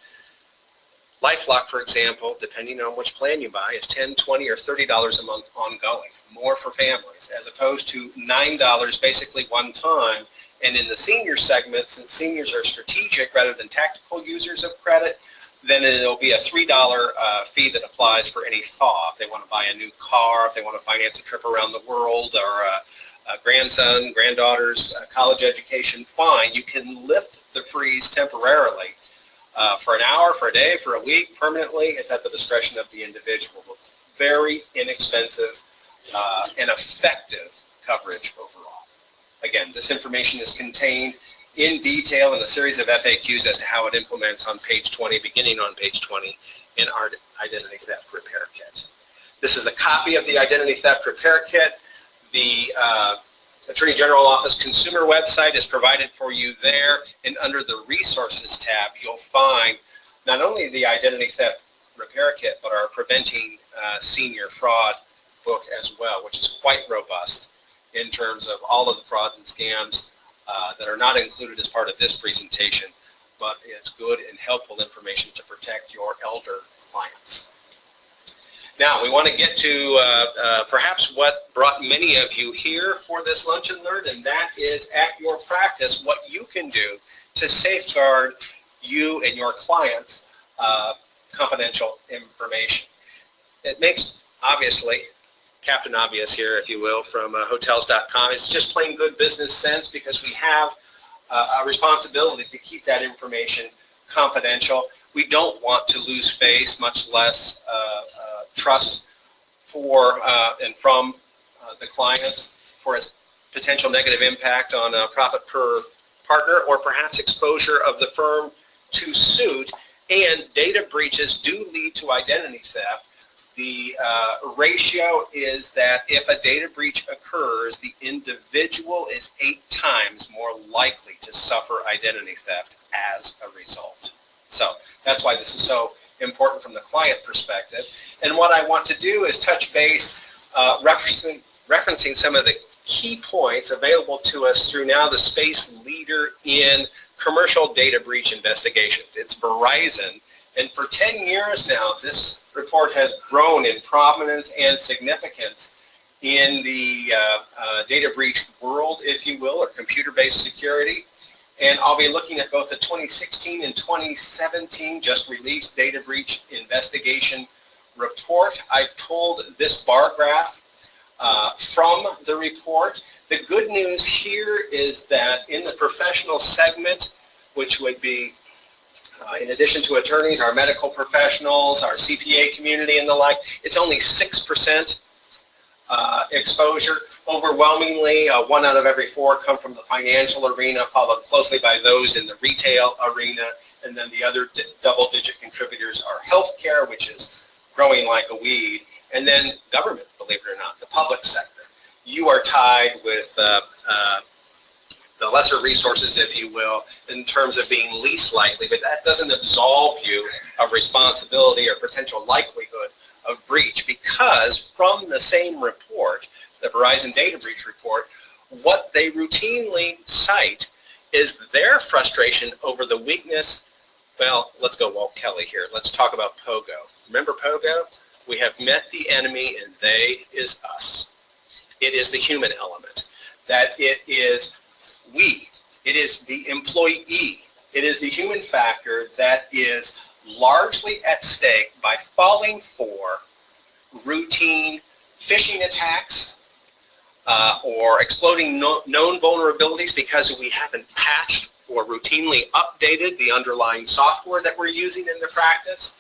LifeLock, for example, depending on which plan you buy, is $10, $20, or $30 a month ongoing, more for families, as opposed to $9 basically one time. And in the senior segment, since seniors are strategic rather than tactical users of credit, then it'll be a $3 fee that applies for any thaw. If they want to buy a new car, if they want to finance a trip around the world, or a grandson, granddaughter's college education, fine. You can lift the freeze temporarily for an hour, for a day, for a week, permanently. It's at the discretion of the individual. Very inexpensive and effective coverage overall. Again, this information is contained in detail in a series of FAQs as to how it implements on page 20, beginning on page 20 in our Identity Theft Repair Kit. This is a copy of the Identity Theft Repair Kit. The Attorney General Office consumer website is provided for you there, and under the Resources tab, you'll find not only the Identity Theft Repair Kit, but our Preventing Senior Fraud book as well, which is quite robust in terms of all of the frauds and scams that are not included as part of this presentation, but it's good and helpful information to protect your elder clients. Now, we want to get to perhaps what brought many of you here for this Lunch and Learn, and that is at your practice what you can do to safeguard you and your clients' confidential information. It makes, obviously, Captain Obvious here, if you will, from hotels.com. It's just plain good business sense, because we have a responsibility to keep that information confidential. We don't want to lose face, much less trust for and from the clients for its potential negative impact on profit per partner, or perhaps exposure of the firm to suit. And data breaches do lead to identity theft. The ratio is that if a data breach occurs, the individual is 8 times more likely to suffer identity theft as a result. So that's why this is so important from the client perspective. And what I want to do is touch base, referencing some of the key points available to us through now the space leader in commercial data breach investigations. It's Verizon. And for 10 years now, this report has grown in prominence and significance in the data breach world, if you will, or computer-based security. And I'll be looking at both the 2016 and 2017 just released data breach investigation report. I pulled this bar graph from the report. The good news here is that in the professional segment, which would be in addition to attorneys, our medical professionals, our CPA community and the like, it's only 6% exposure. Overwhelmingly, 1 out of every 4 come from the financial arena, followed closely by those in the retail arena, and then the other double-digit contributors are healthcare, which is growing like a weed, and then government, believe it or not, the public sector. You are tied with the lesser resources, if you will, in terms of being least likely, but that doesn't absolve you of responsibility or potential likelihood of breach, because from the same report, the Verizon data breach report, what they routinely cite is their frustration over the weakness. Well, let's go Walt Kelly here. Let's talk about POGO. Remember POGO? We have met the enemy and they is us. It is the human element. That it is we. It is the employee. It is the human factor that is largely at stake by falling for routine phishing attacks or exploiting known vulnerabilities because we haven't patched or routinely updated the underlying software that we're using in the practice,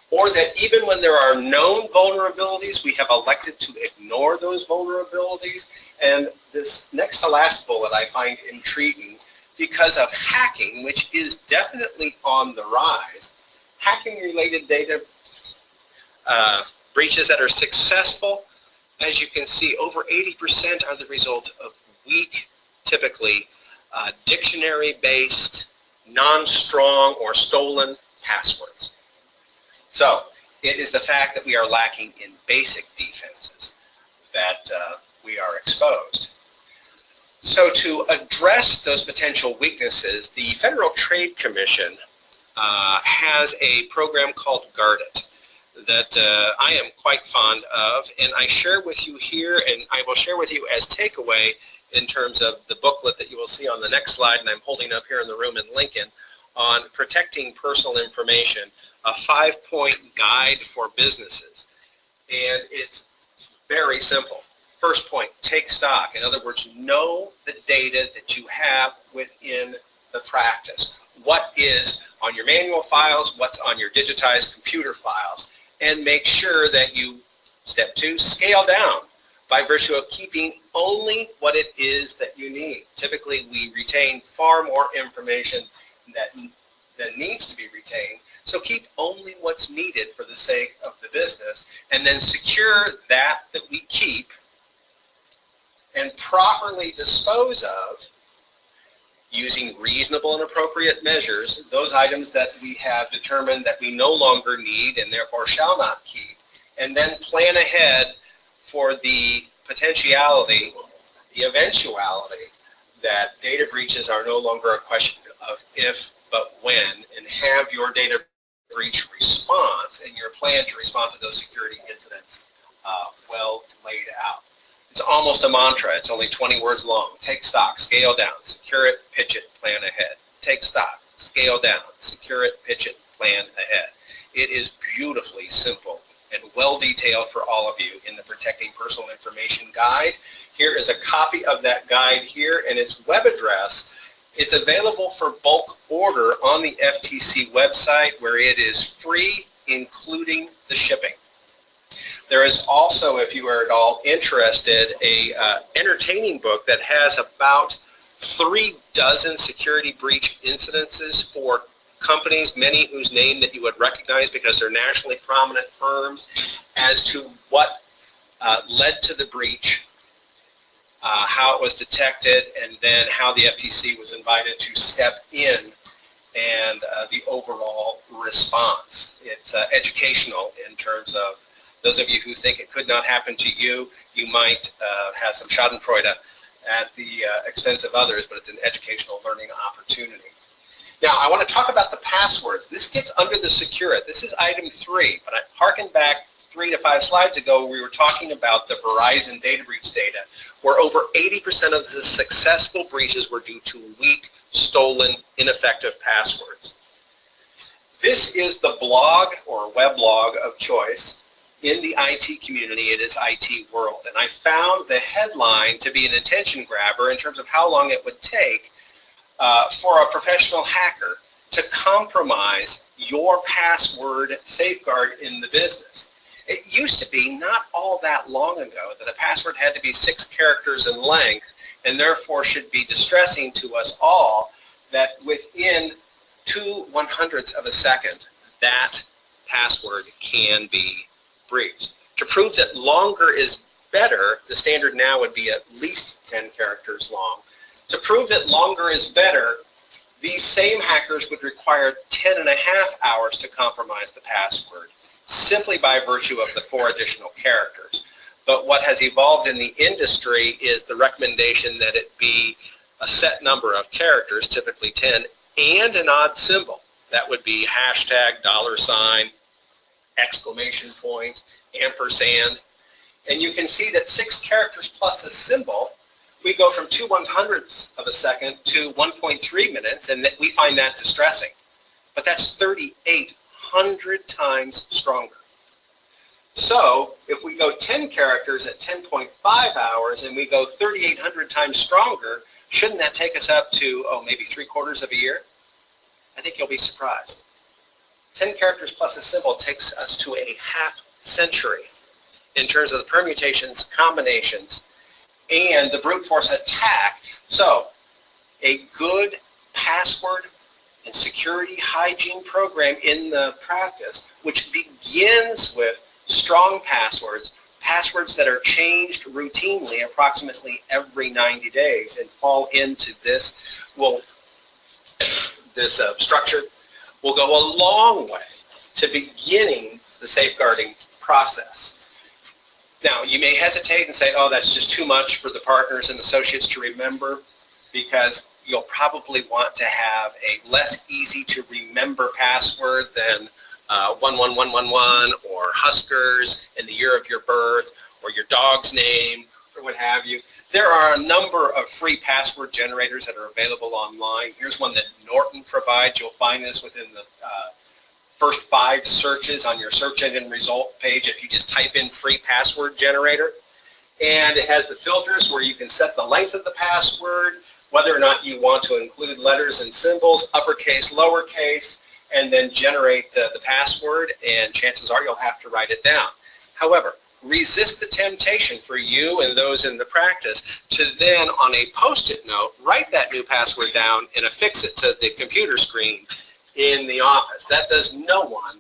or that even when there are known vulnerabilities, we have elected to ignore those vulnerabilities. And this next to last bullet I find intriguing because of hacking, which is definitely on the rise. Hacking-related data breaches that are successful, as you can see, over 80% are the result of weak, typically dictionary-based, non-strong or stolen passwords. So it is the fact that we are lacking in basic defenses that we are exposed. So to address those potential weaknesses, the Federal Trade Commission has a program called Guard It that I am quite fond of, and I share with you here, and I will share with you as takeaway in terms of the booklet that you will see on the next slide, and I'm holding up here in the room in Lincoln, on protecting personal information, a 5-point guide for businesses. And it's very simple. First point, take stock. In other words, know the data that you have within the practice. What is on your manual files, what's on your digitized computer files, and make sure that you, step 2, scale down by virtue of keeping only what it is that you need. Typically, we retain far more information that needs to be retained, so keep only what's needed for the sake of the business, and then secure that we keep and properly dispose of using reasonable and appropriate measures, those items that we have determined that we no longer need and therefore shall not keep, and then plan ahead for the potentiality, the eventuality that data breaches are no longer a question of if, but when, and have your data breach response and your plan to respond to those security incidents well laid out. It's almost a mantra. It's only 20 words long. Take stock, scale down, secure it, pitch it, plan ahead. Take stock, scale down, secure it, pitch it, plan ahead. It is beautifully simple and well detailed for all of you in the Protecting Personal Information Guide. Here is a copy of that guide here, and its web address It's available for bulk order on the FTC website, where it is free, including the shipping. There is also, if you are at all interested, a entertaining book that has about 3 dozen security breach incidences for companies, many whose name that you would recognize because they're nationally prominent firms, as to what led to the breach, how it was detected, and then how the FTC was invited to step in, and the overall response. It's educational in terms of those of you who think it could not happen to you. You might have some schadenfreude at the expense of others, but it's an educational learning opportunity. Now, I want to talk about the passwords. This gets under the secure it. This is item 3, but I harken back 3 to 5 slides ago. We were talking about the Verizon data breach data, where over 80% of the successful breaches were due to weak, stolen, ineffective passwords. This is the blog or weblog of choice in the IT community. It is IT World, and I found the headline to be an attention grabber in terms of how long it would take for a professional hacker to compromise your password safeguard in the business. It used to be not all that long ago that a password had to be 6 characters in length, and therefore should be distressing to us all that within 2/100ths of a second that password can be breached. To prove that longer is better, the standard now would be at least 10 characters long. To prove that longer is better, these same hackers would require 10.5 hours to compromise the password, simply by virtue of the 4 additional characters. But what has evolved in the industry is the recommendation that it be a set number of characters, typically 10, and an odd symbol. That would be hashtag, $, exclamation point, ampersand. And you can see that 6 characters plus a symbol, we go from 2/100ths of a second to 1.3 minutes, and we find that distressing. But that's 3,800 times stronger. So if we go 10 characters at 10.5 hours and we go 3,800 times stronger, shouldn't that take us up to, maybe 3/4 of a year? I think you'll be surprised. 10 characters plus a symbol takes us to a half century in terms of the permutations, combinations, and the brute force attack. So a good password and security hygiene program in the practice, which begins with strong passwords, passwords that are changed routinely approximately every 90 days and fall into this, structure, will go a long way to beginning the safeguarding process. Now, you may hesitate and say, that's just too much for the partners and associates to remember, because you'll probably want to have a less easy to remember password than 11111 or Huskers and the year of your birth or your dog's name or what have you. There are a number of free password generators that are available online. Here's one that Norton provides. You'll find this within the first 5 searches on your search engine result page if you just type in free password generator. And it has the filters where you can set the length of the password, whether or not you want to include letters and symbols, uppercase, lowercase, and then generate the password, and chances are you'll have to write it down. However, resist the temptation for you and those in the practice to then, on a Post-it note, write that new password down and affix it to the computer screen in the office. That does no one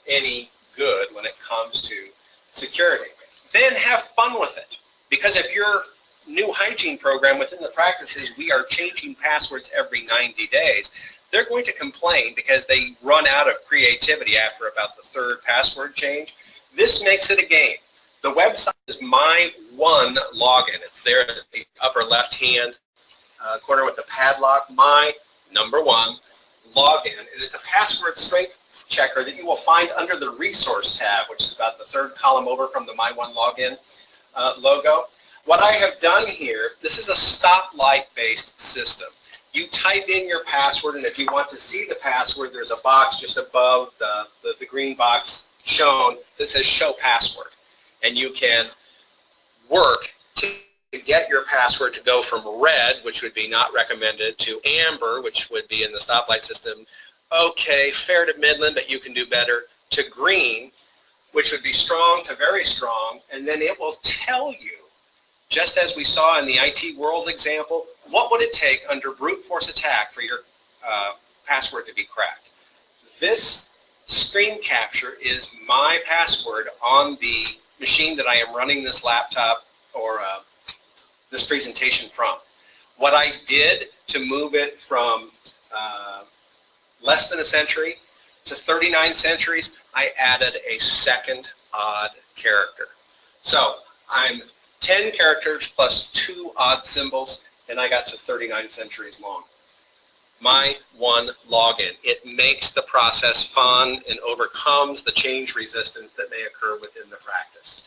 any good when it comes to security. Then have fun with it, because if your new hygiene program within the practice is we are changing passwords every 90 days, they're going to complain because they run out of creativity after about the 3rd password change. This makes it a game. The website is My One Login. It's there at the upper left-hand corner with the padlock, My One Login. And it's a password strength checker that you will find under the Resource tab, which is about the 3rd column over from the My One Login logo. What I have done here, this is a stoplight-based system. You type in your password, and if you want to see the password, there's a box just above the green box shown that says Show Password. And you can work to get your password to go from red, which would be not recommended, to amber, which would be in the stoplight system, okay, fair to middling, but you can do better, to green, which would be strong to very strong, and then it will tell you, just as we saw in the IT world example, what would it take under brute force attack for your password to be cracked. This screen capture is my password on the machine that I am running this laptop or this presentation from. What I did to move it from less than a century to 39 centuries, I added a second odd character. So I'm 10 characters plus 2 odd symbols, and I got to 39 centuries long. My one login. It makes the process fun and overcomes the change resistance that may occur within the practice.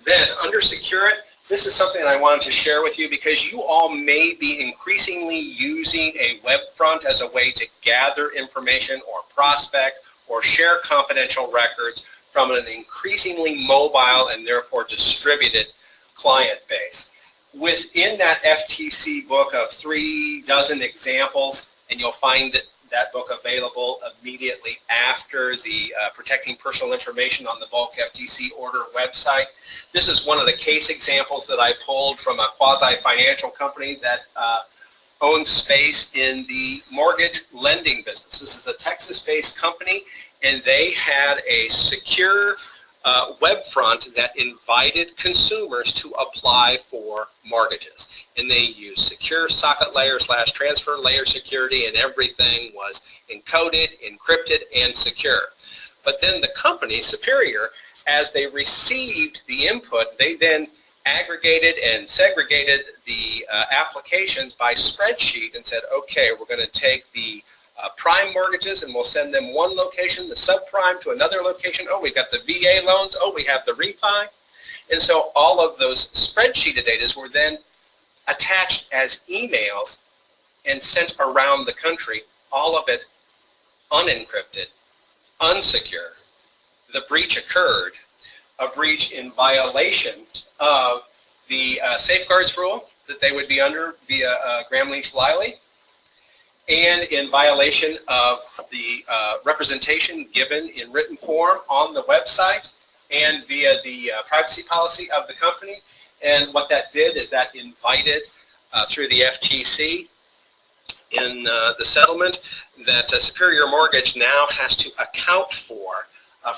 Then, under Secure It, this is something I wanted to share with you because you all may be increasingly using a web front as a way to gather information or prospect or share confidential records from an increasingly mobile and therefore distributed client base. Within that FTC book of 36 examples, and you'll find that book available immediately after the Protecting Personal Information on the Bulk FTC Order website. This is one of the case examples that I pulled from a quasi-financial company that owns space in the mortgage lending business. This is a Texas-based company, and they had a secure web front that invited consumers to apply for mortgages. And they used secure socket layer / transfer layer security, and everything was encoded, encrypted, and secure. But then the company, Superior, as they received the input, they then aggregated and segregated the applications by spreadsheet and said, okay, we're going to take the prime mortgages and we'll send them one location, the subprime to another location. Oh, we've got the VA loans. Oh, we have the refi. And so all of those spreadsheet data were then attached as emails and sent around the country, all of it unencrypted, unsecure. The breach occurred, a breach in violation of the safeguards rule that they would be under via Graham-Leach-Bliley, and in violation of the representation given in written form on the website and via the privacy policy of the company. And what that did is that invited through the FTC in the settlement that Superior Mortgage now has to account for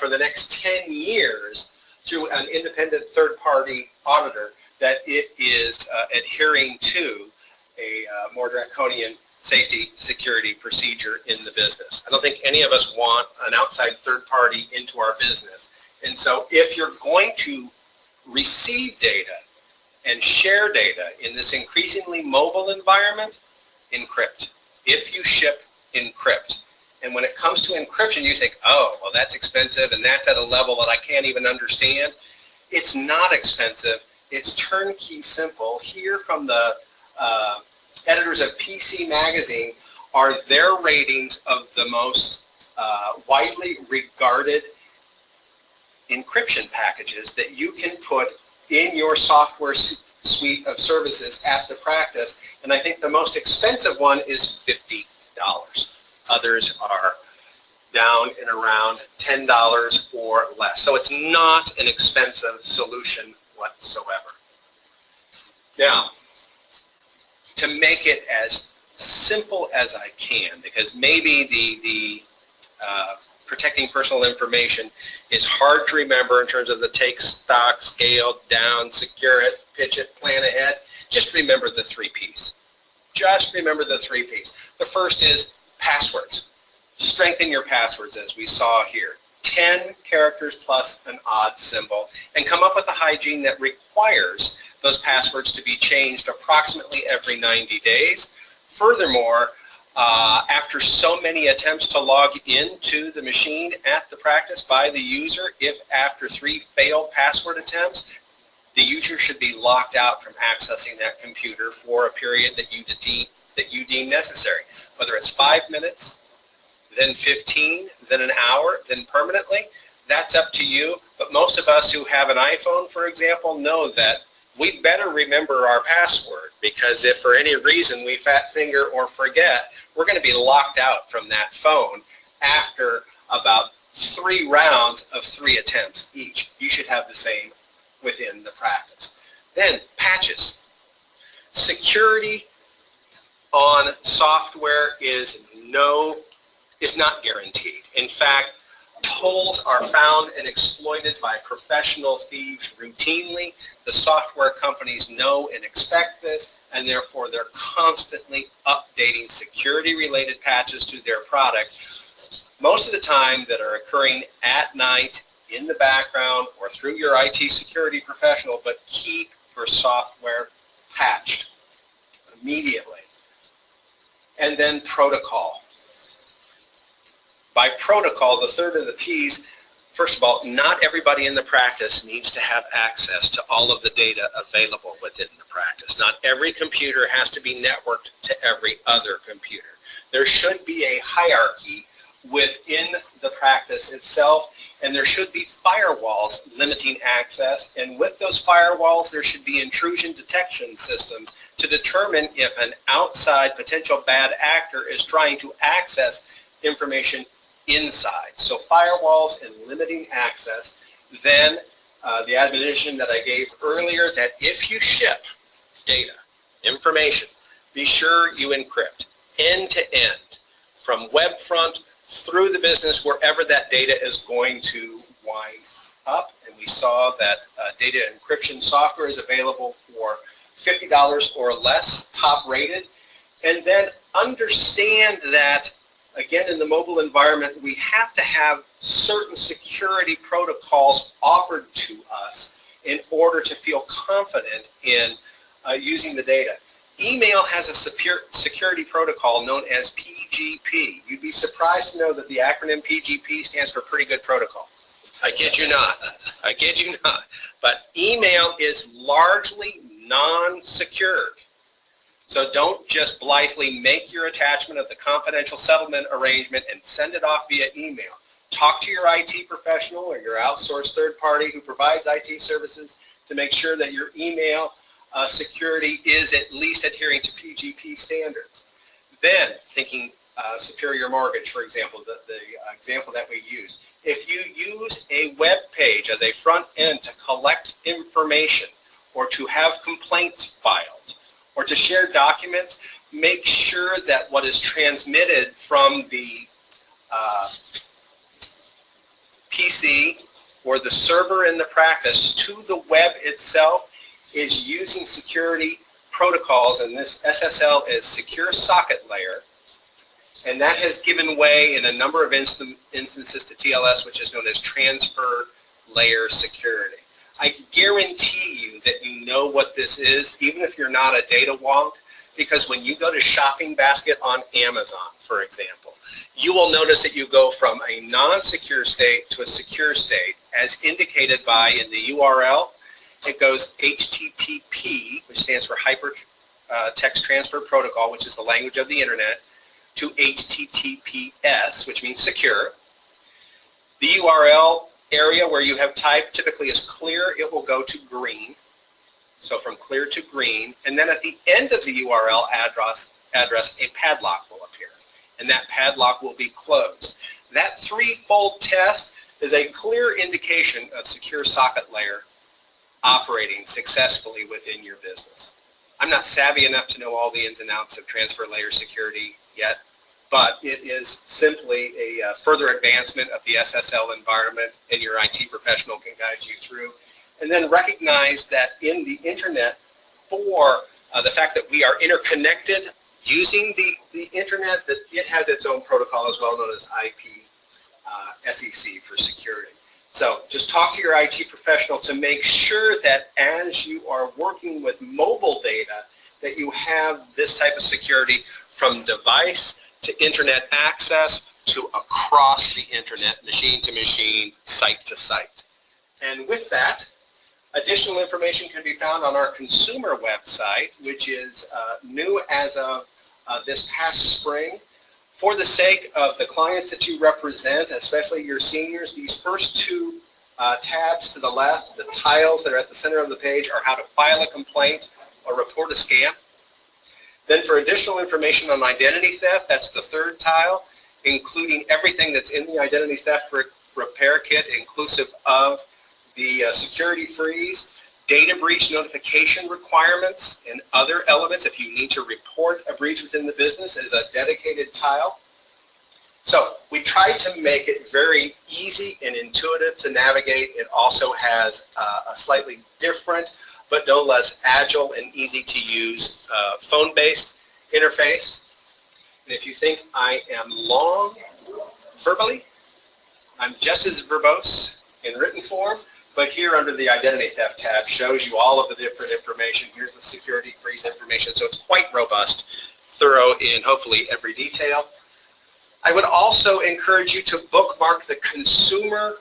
the next 10 years through an independent third-party auditor that it is adhering to a more draconian safety security procedure in the business. I don't think any of us want an outside third party into our business. And so if you're going to receive data and share data in this increasingly mobile environment, encrypt. If you ship, encrypt. And when it comes to encryption, you think, oh, well, that's expensive and that's at a level that I can't even understand. It's not expensive. It's turnkey simple. Here from the editors of PC Magazine are their ratings of the most widely regarded encryption packages that you can put in your software suite of services at the practice. And I think the most expensive one is $50. Others are down and around $10 or less. So it's not an expensive solution whatsoever. Now, to make it as simple as I can, because maybe the protecting personal information is hard to remember in terms of the take stock, scale, down, secure it, pitch it, plan ahead. Just remember the 3 Ps. Just remember the 3 Ps. The first is passwords. Strengthen your passwords as we saw here. 10 characters plus an odd symbol, and come up with a hygiene that requires those passwords to be changed approximately every 90 days. Furthermore, after so many attempts to log into the machine at the practice by the user, if after 3 failed password attempts, the user should be locked out from accessing that computer for a period that you deem necessary. Whether it's 5 minutes, then 15, then an hour, then permanently, that's up to you. But But most of us who have an iPhone, for example, know that we better remember our password, because if for any reason we fat finger or forget, we're going to be locked out from that phone after about 3 rounds of 3 attempts each. You should have the same within the practice. Then patches. Security on software is not guaranteed. In fact, holes are found and exploited by professional thieves routinely. The software companies know and expect this, and therefore they're constantly updating security-related patches to their product, most of the time that are occurring at night in the background or through your IT security professional, but keep your software patched immediately. And then protocol. By protocol, the third of the P's, first of all, not everybody in the practice needs to have access to all of the data available within the practice. Not every computer has to be networked to every other computer. There should be a hierarchy within the practice itself, and there should be firewalls limiting access, and with those firewalls there should be intrusion detection systems to determine if an outside potential bad actor is trying to access information inside. So firewalls and limiting access. Then the admonition that I gave earlier, that if you ship data, information, be sure you encrypt end to end from web front through the business wherever that data is going to wind up. And we saw that data encryption software is available for $50 or less, top rated. And then understand that, again, in the mobile environment, we have to have certain security protocols offered to us in order to feel confident in using the data. Email has a security protocol known as PGP. You'd be surprised to know that the acronym PGP stands for Pretty Good Protocol. I kid you not. I kid you not. But email is largely non-secured. So don't just blithely make your attachment of the confidential settlement arrangement and send it off via email. Talk to your IT professional or your outsourced third party who provides IT services to make sure that your email security is at least adhering to PGP standards. Then, thinking superior mortgage, for example, the example that we use. If you use a web page as a front end to collect information or to have complaints filed or to share documents, make sure that what is transmitted from the PC or the server in the practice to the web itself is using security protocols, and this SSL is Secure Socket Layer, and that has given way in a number of instances to TLS, which is known as Transfer Layer Security. I guarantee you that you know what this is, even if you're not a data wonk, because when you go to shopping basket on Amazon, for example, you will notice that you go from a non-secure state to a secure state, as indicated by in the URL. It goes HTTP, which stands for Hypertext Transfer Protocol, which is the language of the internet, to HTTPS, which means secure. The URL area where you have typed typically is clear. It will go to green. So from clear to green. And then at the end of the URL address, a padlock will appear. And that padlock will be closed. That threefold test is a clear indication of Secure Socket Layer operating successfully within your business. I'm not savvy enough to know all the ins and outs of transfer layer security yet, but it is simply a further advancement of the SSL environment, and your IT professional can guide you through. And then recognize that in the internet, for the fact that we are interconnected using the internet, that it has its own protocol as well, known as IPsec for security. So just talk to your IT professional to make sure that as you are working with mobile data, that you have this type of security from device to internet access to across the internet, machine to machine, site to site. And with that, additional information can be found on our consumer website, which is new as of this past spring. For the sake of the clients that you represent, especially your seniors, these first two tabs to the left, the tiles that are at the center of the page, are how to file a complaint or report a scam. Then for additional information on identity theft, that's the third tile, including everything that's in the identity theft repair kit, inclusive of the security freeze, data breach notification requirements, and other elements if you need to report a breach within the business as a dedicated tile. So we tried to make it very easy and intuitive to navigate. It also has a slightly different but no less agile and easy to use phone-based interface. And if you think I am long verbally, I'm just as verbose in written form, but here under the identity theft tab shows you all of the different information. Here's the security freeze information, so it's quite robust, thorough in hopefully every detail. I would also encourage you to bookmark the consumer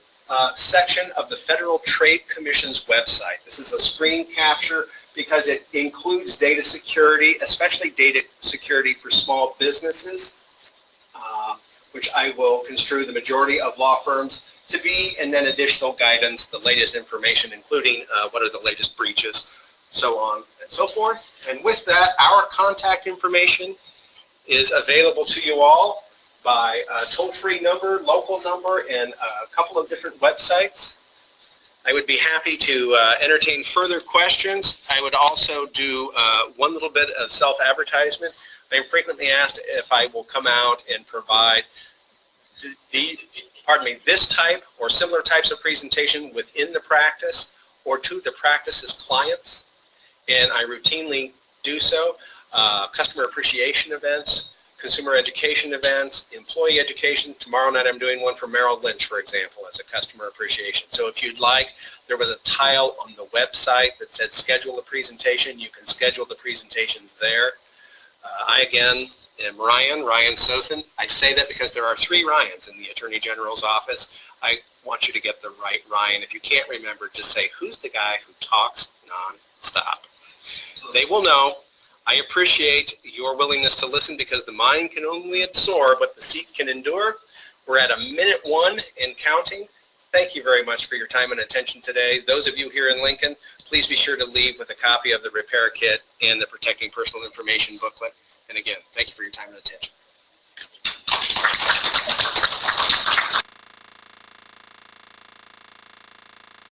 section of the Federal Trade Commission's website. This is a screen capture because it includes data security, especially data security for small businesses, which I will construe the majority of law firms to be, and then additional guidance, the latest information, including what are the latest breaches, so on and so forth. And with that, our contact information is available to you all by toll-free number, local number, and a couple of different websites. I would be happy to entertain further questions. I would also do one little bit of self-advertisement. I am frequently asked if I will come out and provide this type or similar types of presentation within the practice or to the practice's clients, and I routinely do so. Customer appreciation events, consumer education events, employee education. Tomorrow night I'm doing one for Merrill Lynch, for example, as a customer appreciation. So if you'd like, there was a tile on the website that said schedule a presentation. You can schedule the presentations there. I, again, am Ryan Sothan. I say that because there are 3 Ryans in the Attorney General's office. I want you to get the right Ryan. If you can't remember, just say, who's the guy who talks non-stop? They will know. I appreciate your willingness to listen because the mind can only absorb what the seat can endure. We're at minute 1 and counting. Thank you very much for your time and attention today. Those of you here in Lincoln, please be sure to leave with a copy of the repair kit and the Protecting Personal Information booklet. And again, thank you for your time and attention.